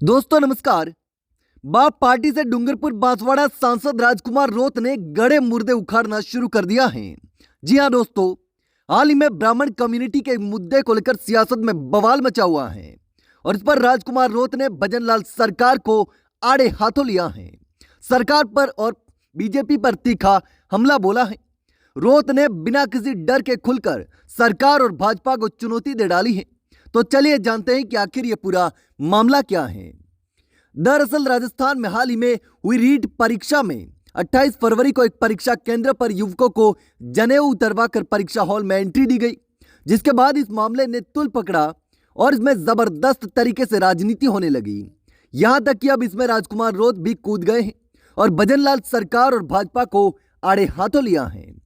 दोस्तों नमस्कार। बाप पार्टी से डूंगरपुर बांसवाड़ा सांसद राजकुमार रोत ने गड़े मुर्दे उखाड़ना शुरू कर दिया है। जी हां दोस्तों, हाल ही में ब्राह्मण कम्युनिटी के मुद्दे को लेकर सियासत में बवाल मचा हुआ है और इस पर राजकुमार रोत ने भजनलाल सरकार को आड़े हाथों लिया है। सरकार पर और बीजेपी पर तीखा हमला बोला है। रोत ने बिना किसी डर के खुलकर सरकार और भाजपा को चुनौती दे डाली है। तो चलिए जानते हैं कि आखिर ये पूरा मामला क्या है। दरअसल राजस्थान में हाल ही में हुई रीट परीक्षा में 28 फरवरी को एक परीक्षा केंद्र पर युवकों को जनेऊ उतरवाकर परीक्षा हॉल में एंट्री दी गई, जिसके बाद इस मामले ने तुल पकड़ा और इसमें जबरदस्त तरीके से राजनीति होने लगी। यहां तक कि अब इसमें राजकुमार रोत भी कूद गए हैं और भजनलाल सरकार और भाजपा को आड़े हाथों लिया है।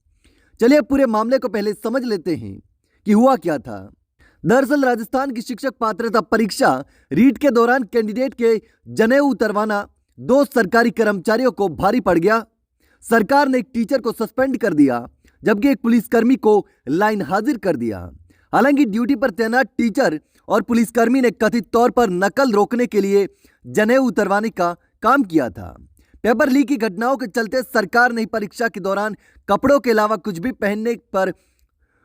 चलिए पूरे मामले को पहले समझ लेते हैं कि हुआ क्या था। दरअसल राजस्थान की शिक्षक पात्रता परीक्षा रीट के दौरान कैंडिडेट के जनेऊ उतरवाना दो सरकारी कर्मचारियों को भारी पड़ गया। सरकार ने एक टीचर को सस्पेंड कर दिया, जबकि एक पुलिसकर्मी को लाइन हाजिर कर दिया। हालांकि ड्यूटी पर तैनात टीचर और पुलिसकर्मी ने कथित तौर पर नकल रोकने के लिए जनेऊ उतरवाने का काम किया था। पेपर लीक की घटनाओं के चलते सरकार ने परीक्षा के दौरान कपड़ों के अलावा कुछ भी पहनने पर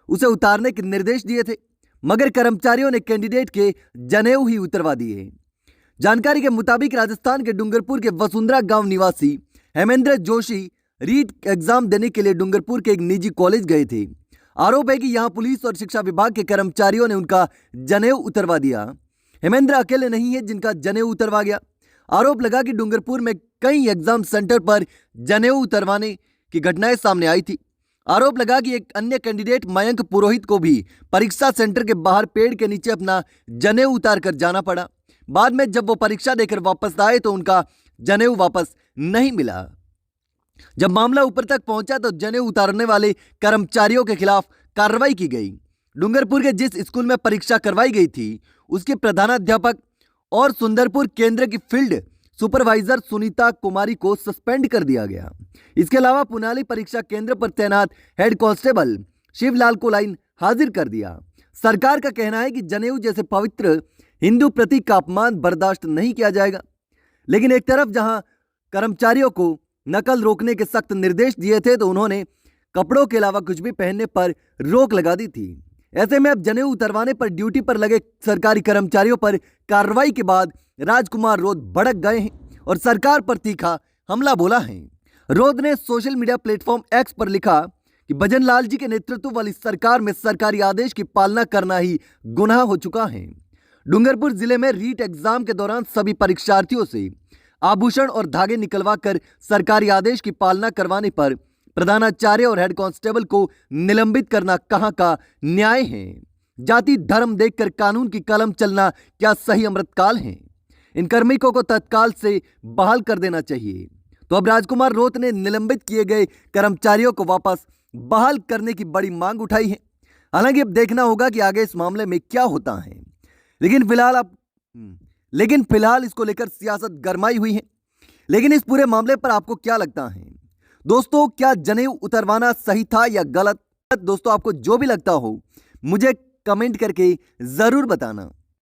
उसे उतारने के निर्देश दिए थे, मगर कर्मचारियों ने कैंडिडेट के जनेऊ ही उतरवा दिए। जानकारी के मुताबिक राजस्थान के डूंगरपुर के वसुंधरा गांव निवासी हेमेंद्र जोशी रीट एग्जाम देने के लिए डूंगरपुर के एक निजी कॉलेज गए थे। आरोप है कि यहां पुलिस और शिक्षा विभाग के कर्मचारियों ने उनका जनेऊ उतरवा दिया। हेमेंद्र अकेले नहीं है जिनका जनेऊ उतरवा गया। आरोप लगा कि डूंगरपुर में कई एग्जाम सेंटर पर जनेऊ उतरवाने की घटनाएं सामने आई थी। आरोप लगा कि एक अन्य कैंडिडेट मयंक पुरोहित को भी परीक्षा सेंटर के बाहर पेड़ के नीचे अपना जनेऊ उतार कर जाना पड़ा। बाद में जब वो परीक्षा देकर वापस आए तो उनका जनेऊ वापस नहीं मिला। जब मामला ऊपर तक पहुंचा तो जनेऊ उतारने वाले कर्मचारियों के खिलाफ कार्रवाई की गई। डूंगरपुर के जिस स्कूल में परीक्षा करवाई गई थी उसके प्रधानाध्यापक और सुंदरपुर केंद्र की फील्ड सुपरवाइजर सुनीता कुमारी को सस्पेंड कर दिया गया। इसके अलावा पुनाली परीक्षा केंद्र पर तैनात हेड कांस्टेबल शिवलाल को लाइन हाजिर कर दिया। सरकार का कहना है कि जनेऊ जैसे पवित्र हिंदू प्रतीक का अपमान बर्दाश्त नहीं किया जाएगा, लेकिन एक तरफ जहां कर्मचारियों को नकल रोकने के सख्त निर्देश दिए थे तो उन्होंने कपड़ों के अलावा कुछ भी पहनने पर रोक लगा दी थी। ऐसे में अब जनेऊ उतरवाने पर ड्यूटी पर लगे सरकारी कर्मचारियों पर कार्रवाई के बाद राजकुमार रोत भड़क गए हैं और सरकार पर तीखा हमला बोला है। रोत ने सोशल मीडिया प्लेटफॉर्म एक्स पर लिखा कि भजनलाल जी के नेतृत्व वाली सरकार में सरकारी आदेश की पालना करना ही गुनाह हो चुका है। डूंगरपुर जिले में रीट एग्जाम के दौरान सभी परीक्षार्थियों से आभूषण और धागे निकलवा कर सरकारी आदेश की पालना करवाने पर प्रधानाचार्य और हेड कांस्टेबल को निलंबित करना कहां का न्याय है। जाति धर्म देखकर कानून की कलम चलना क्या सही अमृतकाल है। इन कार्मिकों को तत्काल से बहाल कर देना चाहिए। तो अब राजकुमार रोत ने निलंबित किए गए कर्मचारियों को वापस बहाल करने की बड़ी मांग उठाई है। हालांकि अब देखना होगा कि आगे इस मामले में क्या होता है, लेकिन फिलहाल इसको लेकर सियासत गरमाई हुई है। लेकिन इस पूरे मामले पर आपको क्या लगता है दोस्तों? क्या जनेऊ उतरवाना सही था या गलत? दोस्तों आपको जो भी लगता हो मुझे कमेंट करके जरूर बताना।